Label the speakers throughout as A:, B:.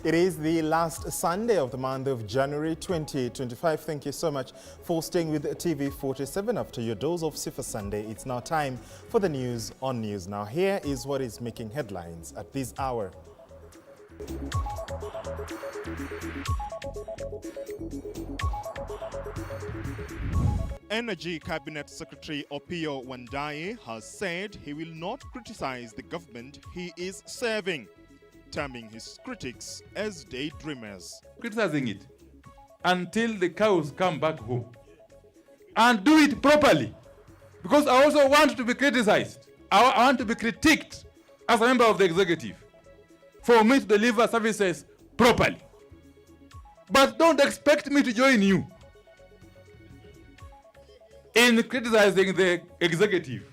A: It is the last Sunday of the month of January 2025. Thank you so much for staying with TV47 after your dose of Sifa Sunday. It's now time for the news on News Now. Here is what is making headlines at this hour. Energy Cabinet Secretary Opio Wandayi has said he will not criticize the government he is serving, terming his critics as daydreamers.
B: Criticizing it until the cows come back home and do it properly, because I also want to be criticized. I want to be critiqued as a member of the executive for me to deliver services properly. But don't expect me to join you in criticizing the executive.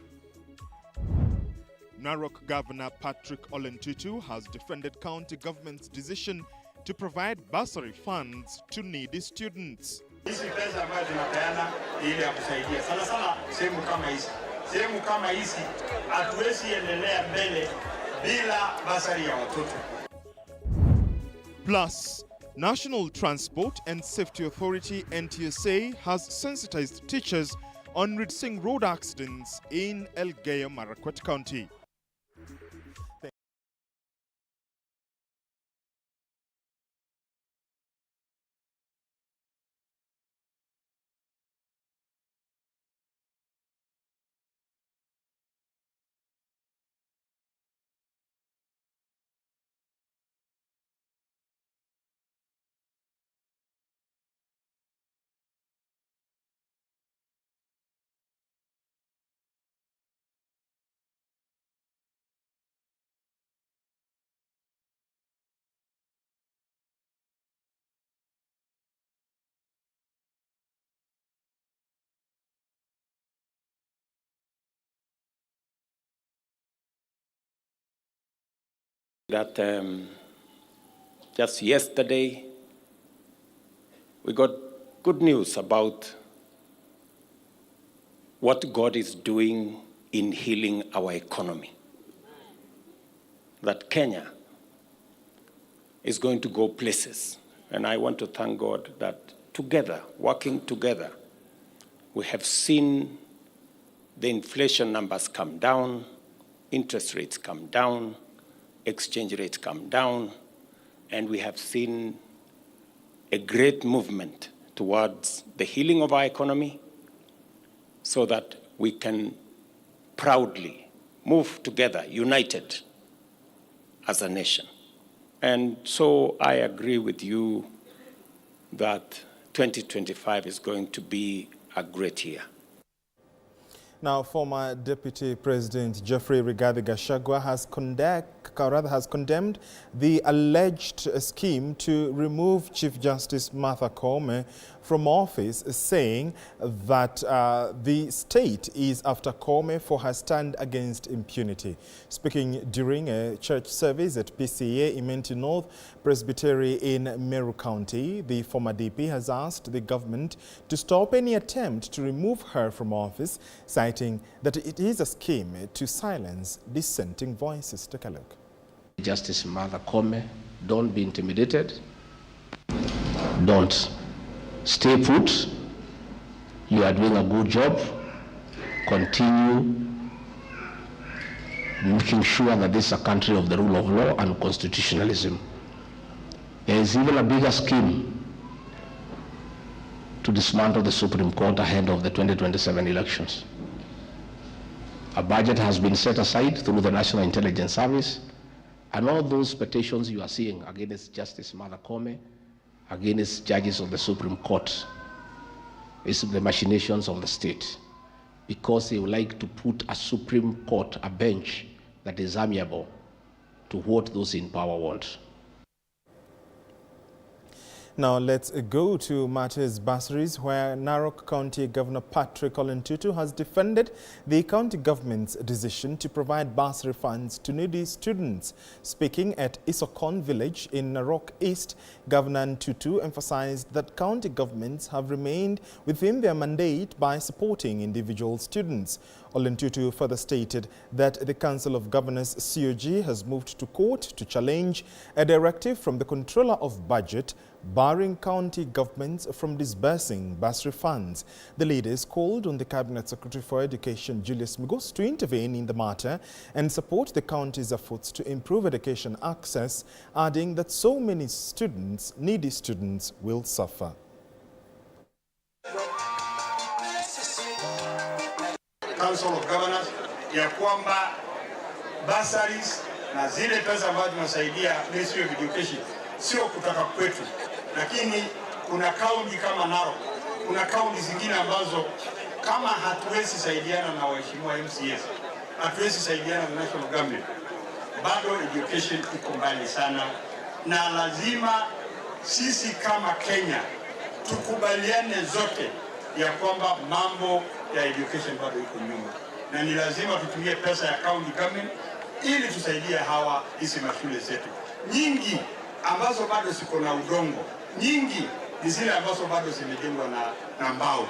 A: Narok Governor Patrick Olentutu has defended county government's decision to provide bursary funds to needy students.
C: Hizi pesa ambayo tunapeana ili ya kusaidia sana sana sehemu kama hizi. Sehemu kama hizi hatuwezi endelea mbele bila basari ya watoto.
A: Plus, National Transport and Safety Authority NTSA has sensitized teachers on reducing road accidents in Elgeyo Marakwet County.
D: That just yesterday we got good news about what God is doing in healing our economy. That Kenya is going to go places. And I want to thank God that together, working together, we have seen the inflation numbers come down, interest rates come down, exchange rates come down, and we have seen a great movement towards the healing of our economy so that we can proudly move together, united as a nation. And so I agree with you that 2025 is going to be a great year.
A: Now, former Deputy President Geoffrey Rigathi Gachagua has condemned the alleged scheme to remove Chief Justice Martha Koome from office, saying that the state is after Koome for her stand against impunity. Speaking during a church service at PCA Imenti North Presbytery in Naro County, the former DP has asked the government to stop any attempt to remove her from office, citing that it is a scheme to silence dissenting voices. Take a look.
E: Justice Martha Koome, don't be intimidated. Don't. Stay put. You are doing a good job. Continue making sure that this is a country of the rule of law and constitutionalism. There is even a bigger scheme to dismantle the Supreme Court ahead of the 2027 elections. A budget has been set aside through the National Intelligence Service, and all those petitions you are seeing against Justice Martha Koome, against judges of the Supreme Court, is the machinations of the state, because they would like to put a Supreme Court, a bench that is amiable to what those in power want.
A: Now let's go to matters bursaries, where Naro County Governor Patrick Ole Ntutu has defended the county government's decision to provide bursary funds to needy students. Speaking at Isokon village in Narok East, Governor Ntutu emphasized that county governments have remained within their mandate by supporting individual students. Ole Ntutu further stated that the Council of Governors COG has moved to court to challenge a directive from the Controller of Budget barring county governments from disbursing bursary funds. The leaders called on the Cabinet Secretary for Education, Julius Migos, to intervene in the matter and support the county's efforts to improve education access, adding that so many students, needy students, will suffer.
C: Council of Governors ya kwamba bursaries na zile pesa ambazo tunasaidia Ministry of Education sio kutoka kwetu, lakini kuna kaunti kama Naro, kuna kaunti zingine ambazo kama hatuwezi saidiana na waheshimiwa MCS, hatuwezi saidiana na national government, bado education iko mbali sana, na lazima sisi kama Kenya tukubaliane zote ya kwamba mambo ya education bado iko nyuma, na ni lazima tutumie pesa ya county government ili tusaidie hawa hizi mashule zetu. Nyingi ambazo bado ziko na udongo, nyingi ni zile ambazo bado zimejengwa na mbao,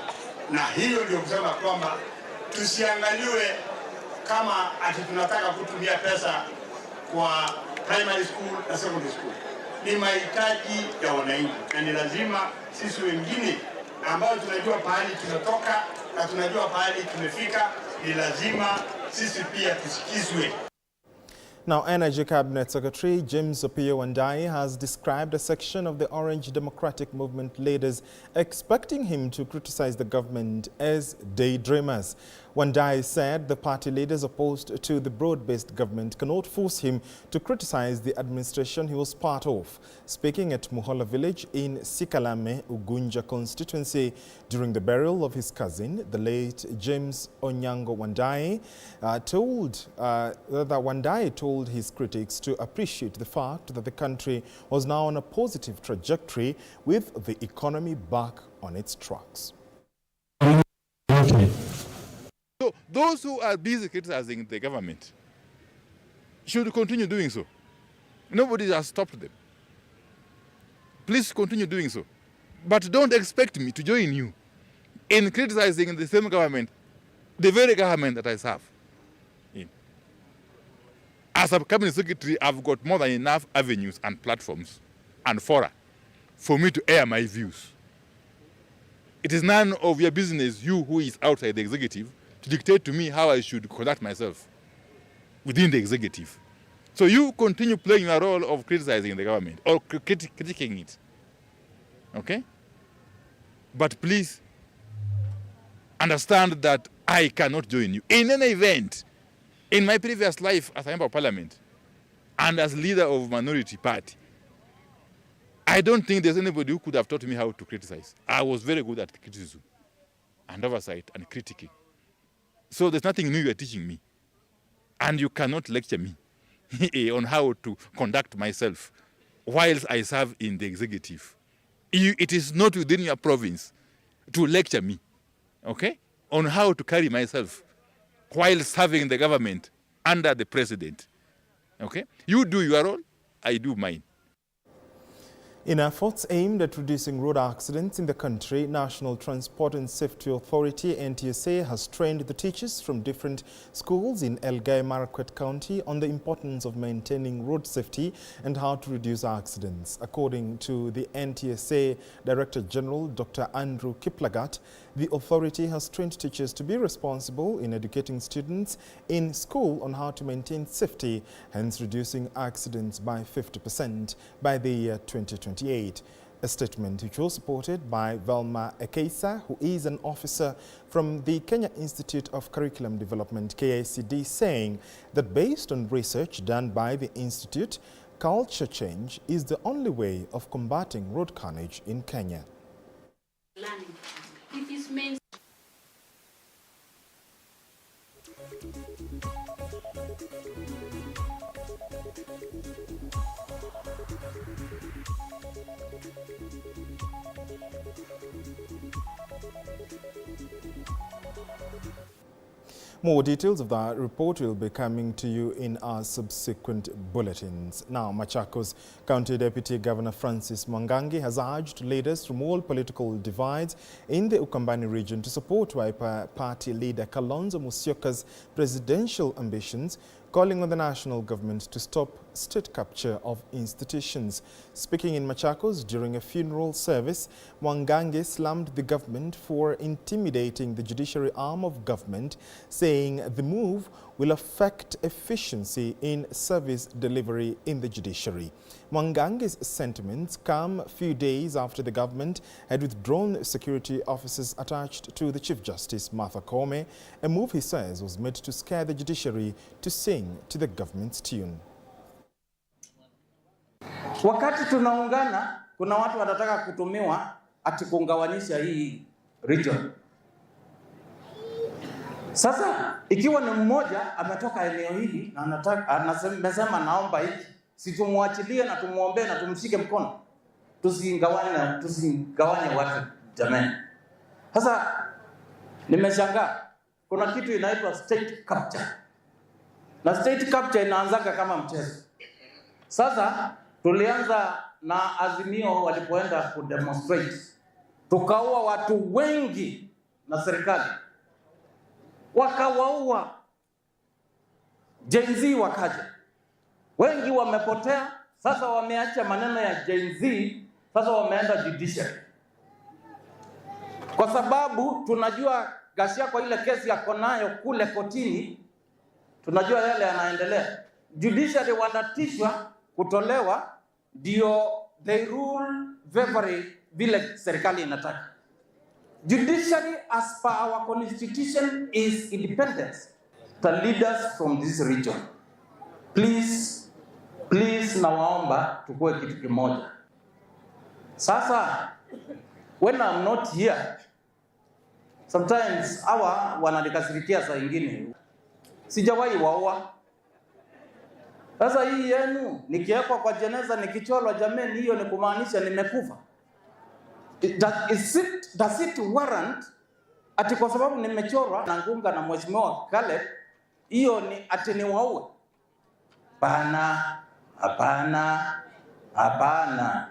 C: na hiyo ndio kusema kwamba tusiangaliwe kama ati tunataka kutumia pesa kwa primary school na secondary school. Ni mahitaji ya wananchi, na ni lazima sisi wengine ambao tunajua pahali tumetoka na tunajua pahali tumefika, ni lazima sisi pia tusikizwe.
A: Now, Energy Cabinet Secretary James Opiyo Wandayi has described a section of the Orange Democratic Movement leaders expecting him to criticize the government as daydreamers. Wandayi said the party leaders opposed to the broad-based government cannot force him to criticize the administration he was part of. Speaking at Muhola village in Sikalame, Ugunja constituency during the burial of his cousin, the late James Onyango Wandayi, told his critics to appreciate the fact that the country was now on a positive trajectory with the economy back on its tracks.
B: So those who are busy criticizing the government should continue doing so. Nobody has stopped them. Please continue doing so. But don't expect me to join you in criticizing the same government, the very government that I serve in. As a cabinet secretary, I've got more than enough avenues and platforms and fora for me to air my views. It is none of your business, you who is outside the executive, to dictate to me how I should conduct myself within the executive. So you continue playing your role of criticizing the government or critiquing it. Okay? But please understand that I cannot join you. In any event, in my previous life as a member of parliament and as leader of minority party, I don't think there's anybody who could have taught me how to criticize. I was very good at criticism and oversight and critiquing. So there's nothing new you're teaching me. And you cannot lecture me on how to conduct myself whilst I serve in the executive. It is not within your province to lecture me, okay, on how to carry myself while serving the government under the president. Okay? You do your role, I do mine.
A: In efforts aimed at reducing road accidents in the country, National Transport and Safety Authority (NTSA) has trained the teachers from different schools in Elgeyo-Marakwet County on the importance of maintaining road safety and how to reduce accidents. According to the NTSA Director General, Dr. Andrew Kiplagat, the authority has trained teachers to be responsible in educating students in school on how to maintain safety, hence reducing accidents by 50% by the year 2028. A statement which was supported by Velma Ekesa, who is an officer from the Kenya Institute of Curriculum Development, KICD, saying that based on research done by the institute, culture change is the only way of combating road carnage in Kenya.
F: It is meant
A: More details of that report will be coming to you in our subsequent bulletins. Now, Machakos County Deputy Governor Francis Mwangangi has urged leaders from all political divides in the Ukambani region to support Wiper Party leader Kalonzo Musyoka's presidential ambitions, calling on the national government to stop state capture of institutions. Speaking in Machakos during a funeral service, Mwangangi slammed the government for intimidating the judiciary arm of government, saying the move will affect efficiency in service delivery in the judiciary. Mwangangi's sentiments come a few days after the government had withdrawn security officers attached to the Chief Justice Martha Koome, a move he says was made to scare the judiciary to sing to the government's tune.
F: Wakati tunaungana, kuna watu wanataka kutumiwa ati kuunganisha hii region. Sasa ikiwa ni mmoja ametoka eneo hili na anasema naomba hiki, si tumwachilie na tumuombe na tumshike mkono, tusingawanye watu jamani. Sasa nimeshangaa kuna kitu inaitwa state capture, na state capture inaanzaka kama mchezo. Sasa tulianza na Azimio walipoenda kudemonstrate, tukaua watu wengi na serikali wakawaua. Gen Z wakaja, wengi wamepotea. Sasa wameacha maneno ya Gen Z, sasa wameenda judiciary, kwa sababu tunajua Gachagua kwa ile kesi yako nayo kule kotini, tunajua yale yanaendelea. Judiciary wanatishwa kutolewa, ndio they rule vile serikali inataka. Judiciary, as per our constitution, is independent. The leaders from this region, please nawaomba tukue kitu kimoja. Sasa, when I'm not here, sometimes hawa wananikasirikia saa ingine. Sijawahi waua. Sasa hii yenu, nikiwekwa kwa jeneza nikichorwa jameni, hiyo ni kumaanisha nimekufa. Does it warrant ati kwa sababu nimechorwa na ngunga na mheshimiwa Kale, hiyo ni ati ni waue? Hapana.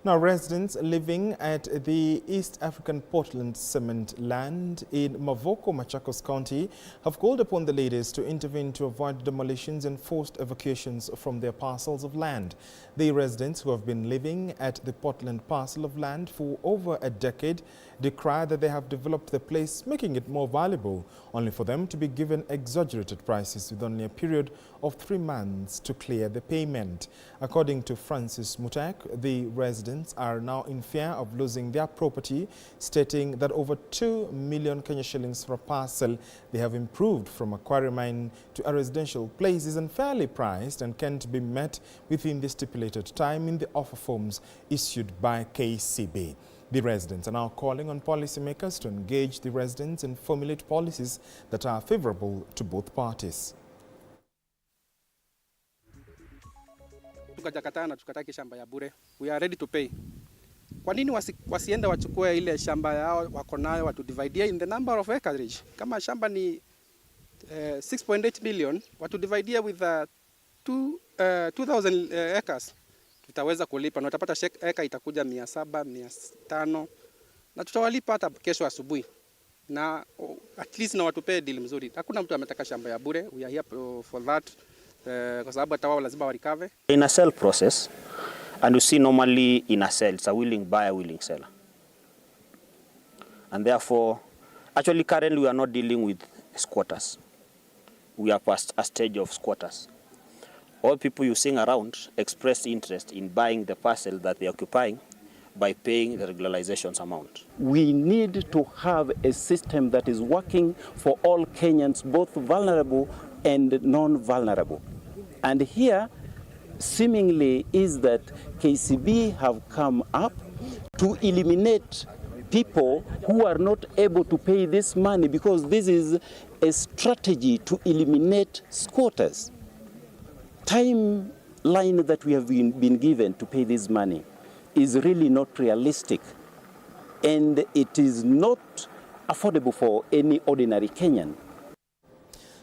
A: Now, residents living at the East African Portland Cement land in Mavoko, Machakos County, have called upon the leaders to intervene to avoid demolitions and forced evacuations from their parcels of land. The residents who have been living at the Portland parcel of land for over a decade decry that they have developed the place, making it more valuable, only for them to be given exaggerated prices with only a period of 3 months to clear the payment. According to Francis Mutek, the residents are now in fear of losing their property, stating that over 2 million Kenya shillings for a parcel they have improved from a quarry mine to a residential place is unfairly priced and can't be met within the stipulated time in the offer forms issued by KCB. The residents are now calling on policymakers to engage the residents and formulate policies that are favorable to both parties.
G: Tukajakataa na tukataki shamba ya bure. We are ready to pay. Kwa nini wasiende wachukue ile shamba yao wako nayo watu divide in the number of acreage? Kama shamba ni 6.8 million, watu divide with 2000 acres. Tutaweza kulipa na utapata eka itakuja 700, 500 na tutawalipa hata kesho asubuhi. Na at least na watupee deal mzuri. Hakuna mtu ametaka shamba ya bure. We are here for that. Kwa sababu hata wao lazima warikave.
H: In a sale process, and you see normally in a sale, it's a willing buyer, willing seller. And therefore, actually currently we are not dealing with squatters. We are past a stage of squatters. All people you seeing around express interest in buying the parcel that they are occupying by paying the regularizations amount.
I: We need to have a system that is working for all Kenyans, both vulnerable and non-vulnerable. And here, seemingly, is that KCB have come up to eliminate people who are not able to pay this money, because this is a strategy to eliminate squatters. Timeline that we have been given to pay this money is really not realistic, and it is not affordable for any ordinary Kenyan.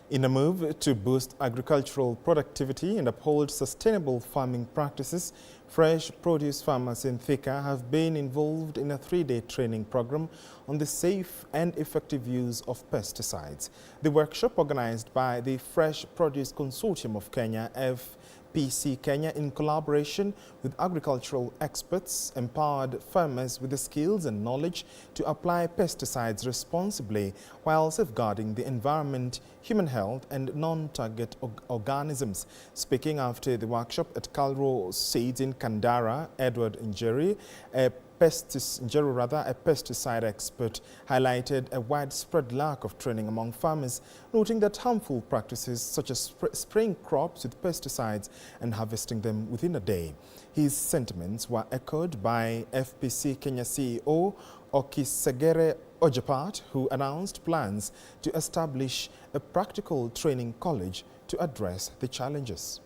A: In a move to boost agricultural productivity and uphold sustainable farming practices, fresh produce farmers in Thika have been involved in a 3-day training program on the safe and effective use of pesticides. The workshop, organized by the Fresh Produce Consortium of Kenya, FPC Kenya, in collaboration with agricultural experts, empowered farmers with the skills and knowledge to apply pesticides responsibly while safeguarding the environment, human health and non-target organisms. Speaking after the workshop at Kalro Seeds in Kandara, Edward Njeri, a pesticide expert, highlighted a widespread lack of training among farmers, noting that harmful practices such as spraying crops with pesticides and harvesting them within a day. His sentiments were echoed by FPC Kenya CEO Okisegere Ojapat, who announced plans to establish a practical training college to address the challenges.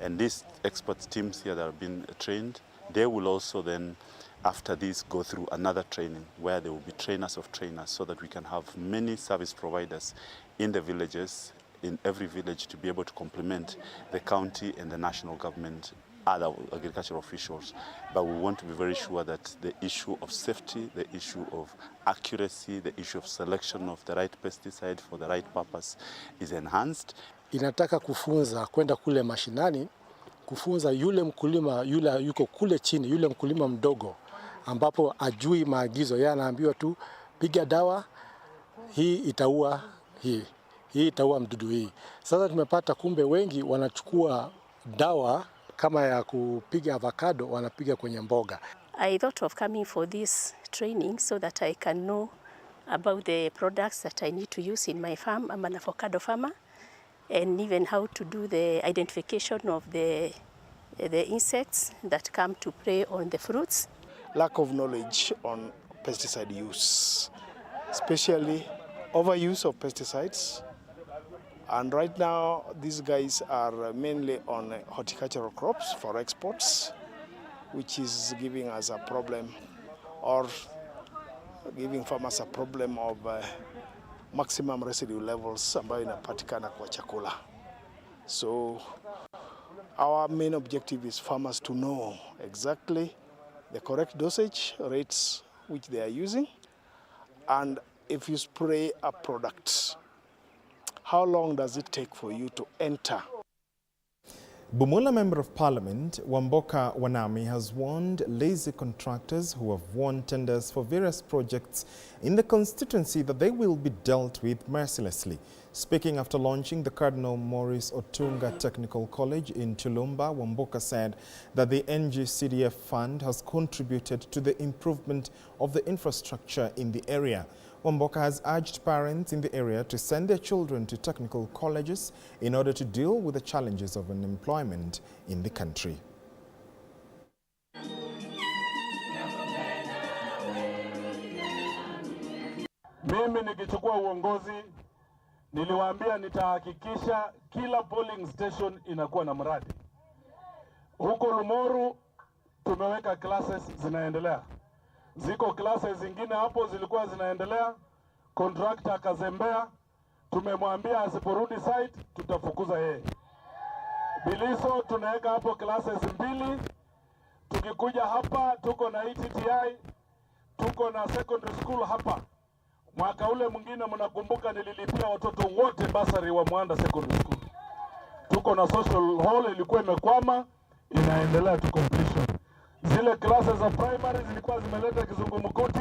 J: And these expert teams here that have been trained, they will also then, after this, go through another training where there will be trainers of trainers, so that we can have many service providers in the villages, in every village, to be able to complement the county and the national government, other agricultural officials. But we want to be very sure that the issue of safety, the issue of accuracy, the issue of selection of the right pesticide for the right purpose is enhanced.
K: Inataka kufunza kwenda kule mashinani, kufunza yule mkulima yule yuko kule chini, yule mkulima mdogo ambapo ajui maagizo, yeye anaambiwa tu piga dawa hii itaua hii itaua mdudu hii. Sasa tumepata kumbe wengi wanachukua dawa kama ya kupiga avocado, wanapiga kwenye mboga.
L: I thought of coming for this training so that I can know about the products that I need to use in my farm. I'm an avocado farmer, and even how to do the identification of the insects that come to prey on the fruits.
K: Lack of knowledge on pesticide use, especially overuse of pesticides. And right now, these guys are mainly on horticultural crops for exports, which is giving us a problem, or giving farmers a problem of maximum residue levels ambayo inapatikana kwa chakula. So our main objective is farmers to know exactly the correct dosage rates which they are using, and if you spray a product, how long does it take for you to enter?
A: Bumula Member of Parliament Wambua Wanami has warned lazy contractors who have won tenders for various projects in the constituency that they will be dealt with mercilessly. Speaking after launching the Cardinal Maurice Otunga Technical College in Tulumba, Wambua said that the NGCDF fund has contributed to the improvement of the infrastructure in the area. Wambua has urged parents in the area to send their children to technical colleges in order to deal with the challenges of unemployment in the country.
M: Mimi nikichukua uongozi, niliwaambia nitahakikisha kila polling station inakuwa na mradi. Huko Lumoru tumeweka classes zinaendelea. Ziko classes zingine hapo zilikuwa zinaendelea, contractor akazembea, tumemwambia asiporudi site tutafukuza yeye. Biliso tunaweka hapo classes 2, tukikuja hapa tuko na ETTI, tuko na secondary school hapa. Mwaka ule mwingine mnakumbuka nililipia watoto wote basari wa Mwanda secondary school. Tuko na social hall ilikuwa imekwama, inaendelea to completion. Zile classes za primary zilikuwa zimeleta kizungumkuti,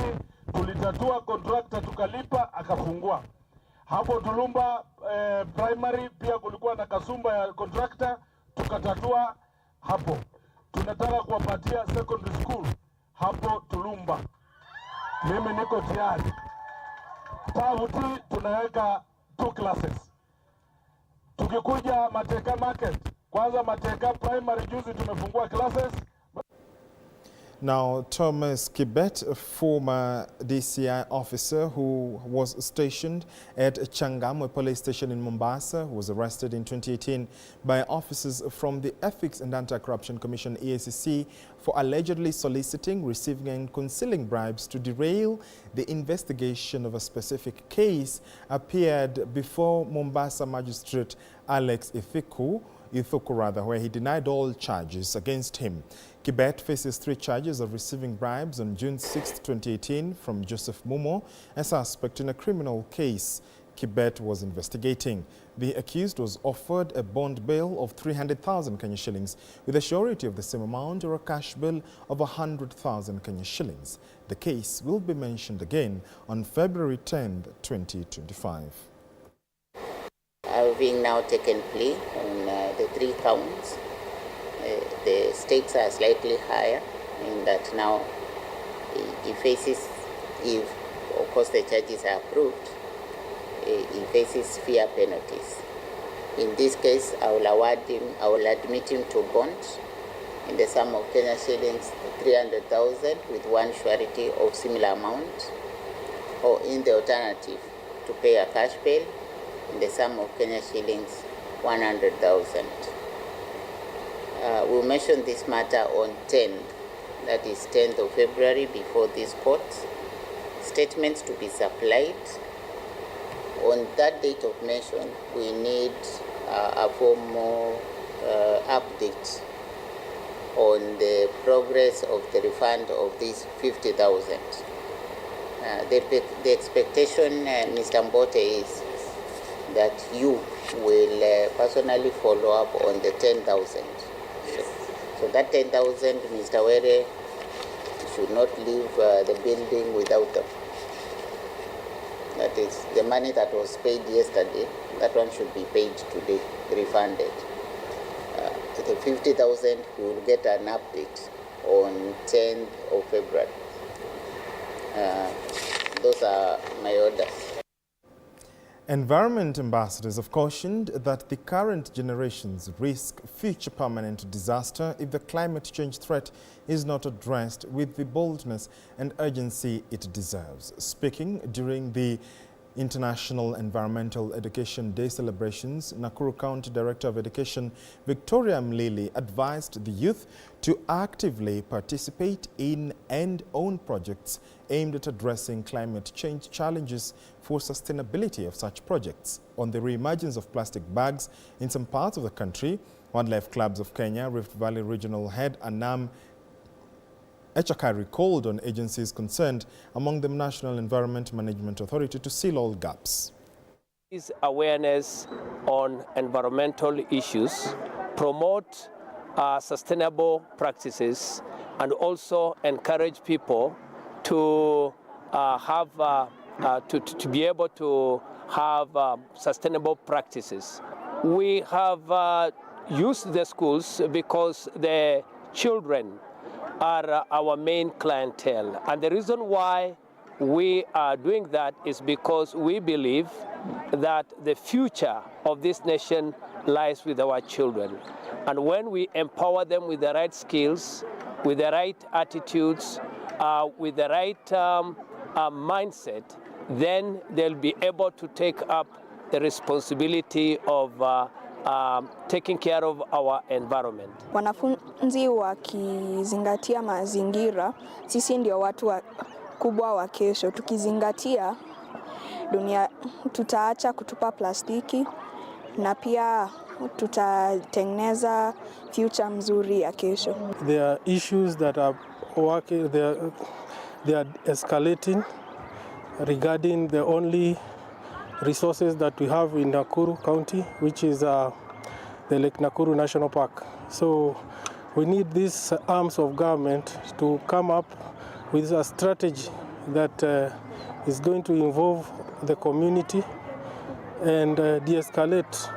M: tulitatua, contractor tukalipa, akafungua. Hapo Tulumba primary pia kulikuwa na kasumba ya contractor, tukatatua hapo. Tunataka kuwapatia secondary school hapo Tulumba. Mimi niko tayari. Tavuti tunaweka 2 classes. Tukikuja Mateka market, kwanza Mateka primary juzi tumefungua classes.
A: Now, Thomas Kibet, a former DCI officer who was stationed at Changamwe police station in Mombasa, was arrested in 2018 by officers from the Ethics and Anti-Corruption Commission EACC for allegedly soliciting, receiving and concealing bribes to derail the investigation of a specific case, appeared before Mombasa magistrate Alex Ithuku, where he denied all charges against him. Kibet faces 3 charges of receiving bribes on June 6, 2018 from Joseph Mumo, a suspect in a criminal case Kibet was investigating. The accused was offered a bond bail of 300,000 Kenya shillings with a surety of the same amount or a cash bill of 100,000 Kenya shillings. The case will be mentioned again on February 10, 2025.
N: Having now taken plea on the 3 counts, the stakes are slightly higher in that now he faces, if of course the charges are approved, he faces fair penalties. In this case, I will admit him to bond in the sum of Kenya shillings 300,000 with one surety of similar amount, or in the alternative, to pay a cash bail in the sum of Kenya shillings 100,000. We'll mention this matter on 10th, that is 10th of February, before this court. Statements to be supplied. On that date of mention, we need a formal update on the progress of the refund of these 50,000. The expectation, Mr. Mbote, is that you will personally follow up on the 10,000. So that 10,000, Mr. Were should not leave the building without them. That is the money that was paid yesterday, that one should be paid today, refunded. The 50,000, we will get an update on 10th of February. Those are my orders.
A: Environment ambassadors have cautioned that the current generations risk future permanent disaster if the climate change threat is not addressed with the boldness and urgency it deserves. Speaking during the International Environmental Education Day celebrations, Naro County Director of Education Victoria Mlili advised the youth to actively participate in and own projects aimed at addressing climate change challenges for sustainability of such projects. On the re-emergence of plastic bags in some parts of the country, Wildlife Clubs of Kenya, Rift Valley Regional Head Anam Echakari called on agencies concerned, among them National Environment Management Authority, to seal all gaps.
O: Is awareness on environmental issues, promote sustainable practices, and also encourage people to to be able to have sustainable practices. We have used the schools because the children are our main clientele. And the reason why we are doing that is because we believe that the future of this nation lies with our children. And when we empower them with the right skills, with the right attitudes, with the right mindset, then they'll be able to take up the responsibility of taking care of our environment.
P: Wanafunzi wakizingatia mazingira, sisi ndio watu kubwa wa kesho. Tukizingatia dunia, tutaacha kutupa plastiki na pia tutatengeneza future mzuri ya kesho.
K: There are issues that are working, they are escalating regarding the only resources that we have in Naro County, which is the Lake Nakuru National Park. So we need these arms of government to come up with a strategy that is going to involve the community and de-escalate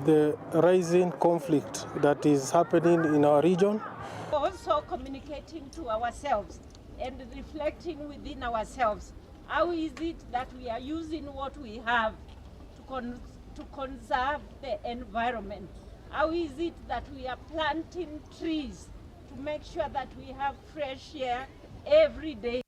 K: the rising conflict that is happening in our region.
Q: Also communicating to ourselves and reflecting within ourselves. How is it that we are using what we have to conserve the environment? How is it that we are planting trees to make sure that we have fresh air every day.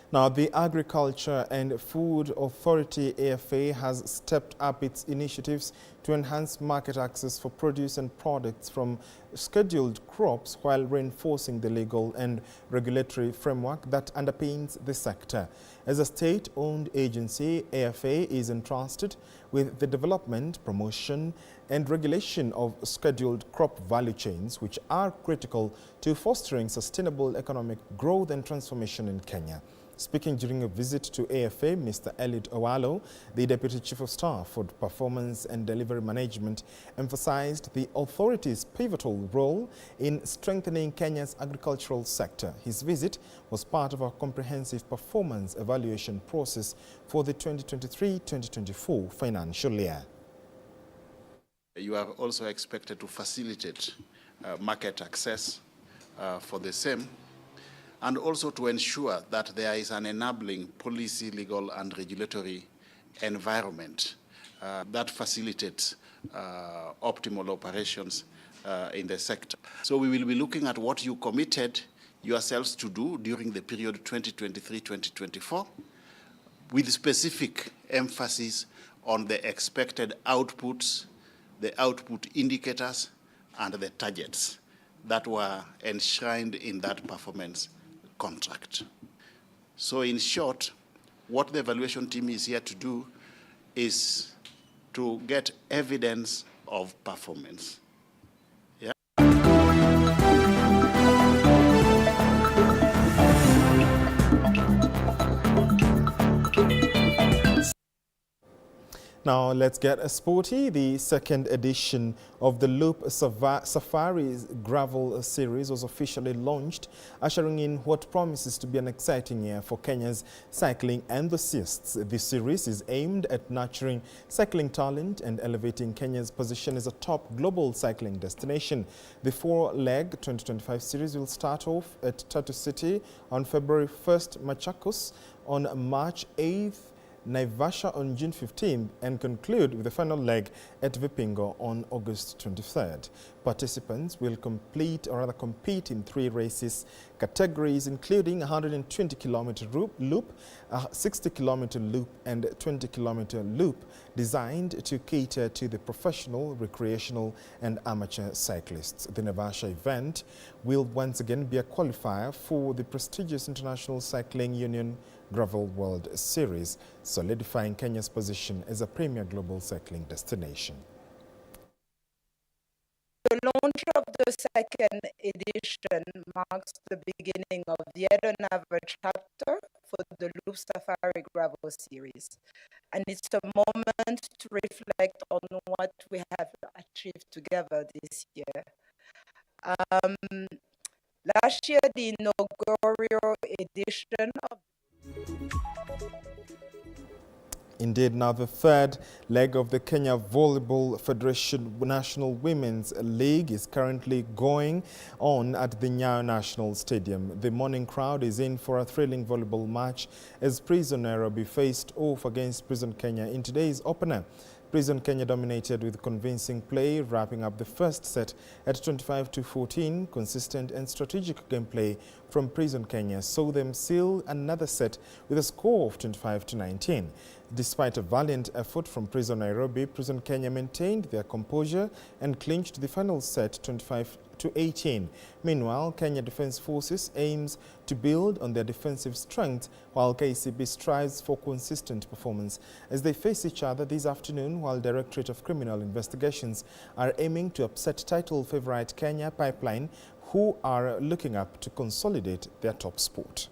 A: Now, the Agriculture and Food Authority, AFA, has stepped up its initiatives to enhance market access for produce and products from scheduled crops while reinforcing the legal and regulatory framework that underpins the sector. As a state-owned agency, AFA is entrusted with the development, promotion and regulation of scheduled crop value chains, which are critical to fostering sustainable economic growth and transformation in Kenya. Speaking during a visit to AFA, Mr. Eliud Owalo, the Deputy Chief of Staff for Performance and Delivery Management, emphasized the authority's pivotal role in strengthening Kenya's agricultural sector. His visit was part of a comprehensive performance evaluation process for the 2023-2024 financial year.
R: You are also expected to facilitate market access for the same, and also to ensure that there is an enabling policy, legal and regulatory environment that facilitates optimal operations in the sector. So we will be looking at what you committed yourselves to do during the period 2023-2024, with specific emphasis on the expected outputs, the output indicators and the targets that were enshrined in that performance contract. So in short, what the evaluation team is here to do is to get evidence of performance. Yeah.
A: Now let's get sporty. The second edition of the Loop Safaris Gravel Series was officially launched, ushering in what promises to be an exciting year for Kenya's cycling enthusiasts. The series is aimed at nurturing cycling talent and elevating Kenya's position as a top global cycling destination. The four-leg 2025 series will start off at Tatu City on February 1st, Machakos on March 8th, Naivasha on June 15th, and conclude with the final leg at Vipingo on August 23rd. Participants will compete in 3 races categories, including 120-kilometer loop, a 60-kilometer loop, and 20-kilometer loop, designed to cater to the professional, recreational, and amateur cyclists. The Naivasha event will once again be a qualifier for the prestigious International Cycling Union Gravel World Series, solidifying Kenya's position as a premier global cycling destination.
S: The launch of the second edition marks the beginning of yet another chapter for the Loop Safari Gravel Series, and it's a moment to reflect on what we have achieved together this year. Last year, the inaugural edition of
A: Indeed, now the third leg of the Kenya Volleyball Federation National Women's League is currently going on at the Naro National Stadium. The morning crowd is in for a thrilling volleyball match as Prison Nairobi faced off against Prison Kenya in today's opener. Prison Kenya dominated with convincing play, wrapping up the first set at 25-14. Consistent and strategic gameplay from Prison Kenya saw them seal another set with a score of 25-19. Despite a valiant effort from Prison Nairobi, Prison Kenya maintained their composure and clinched the final set 25-18. Meanwhile, Kenya Defence Forces aims to build on their defensive strength, while KCB strives for consistent performance as they face each other this afternoon, while Directorate of Criminal Investigations are aiming to upset title favourite Kenya Pipeline, who are looking up to consolidate their top spot.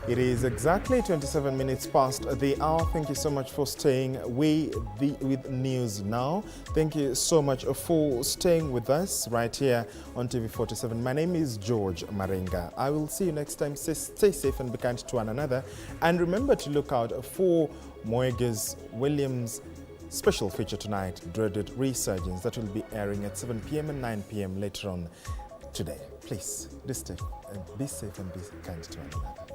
A: It is exactly 27 minutes past the hour. Thank you so much for staying with News Now. Thank you so much for staying with us right here on TV47. My name is George Maringa. I will see you next time. Stay safe and be kind to one another. And remember to look out for Moeges Williams' special feature tonight, Dreaded Resurgence, that will be airing at 7 p.m. and 9 p.m. later on today. Please, be safe and be kind to one another.